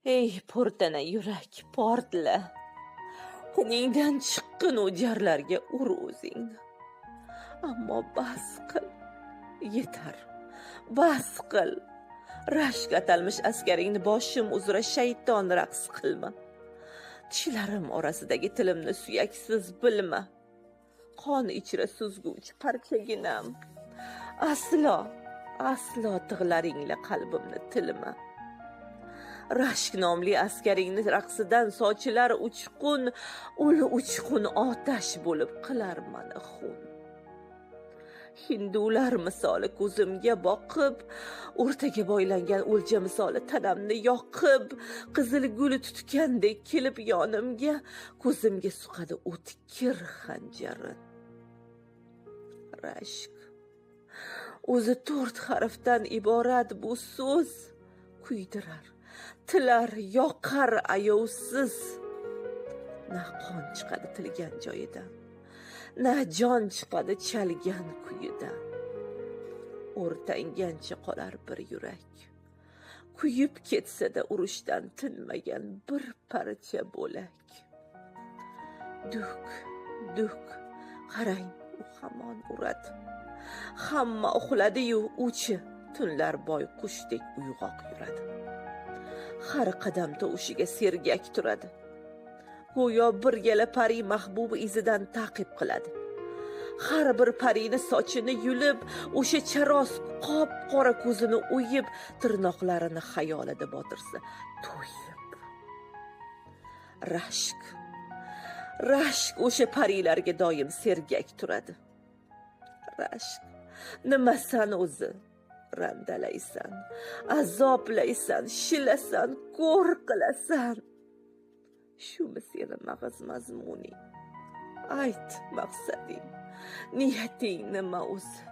Ey po'rtana yurak, portla. Tiningdan chiqqin u jarlarga ur o'zingni. Ammo bas qil. Yetar. Bas qil. Rashk atalmish askaringni boshim uzra shayton raqs qilma. Tishlarim orasidagi tilimni suyaksiz bilma. Qon ichra suzguvchi parchaginam. Aslo tig'laringla qalbimni tilma. Rashk nomli askaringni raqsidan sochilar uchqun, ul uchqun otash bo'lib qilar mani xun. Hindular misoli ko'zimga boqib, o'rtaga boylangan o'lja misoli tanamni yoqib, qizil gul tutgandek kelib yonimga, ko'zimga suqadi o'tkir xanjarin. Rashk o'zi 4 harfdan iborat bu so'z kuydirar, tilar, yoqar ayovsiz. Na qon chiqadi tilgan joyidan, na jon chiqadi chalgan kuyidan. O'rtangancha qolar bir yurak, kuyib ketsa-da urushdan tinmagan bir parcha bo'lak. Duk, qarang, u hamon uradi. Hamma uxladi-yu, uchi tunlar boy qushdek uyg'oq yuradi. Har qadam tovushiga sergak turadi. Go'yo bir gala pari mahbubi izidan ta'qib qiladi. Har bir parini sochini yulib, o'sha charos qop qora ko'zini o'yib, tirnoqlarini xayolida botirsa, to'yib. Rashk o'sha parilarga doim sergak turadi. Rashk nimasan o'zi? Randalaysan, azoblaysan, shilasan, ko'r qilasan. Shumi seni mag'iz mazmuning? Ayt maqsading, niyating nima o'zi?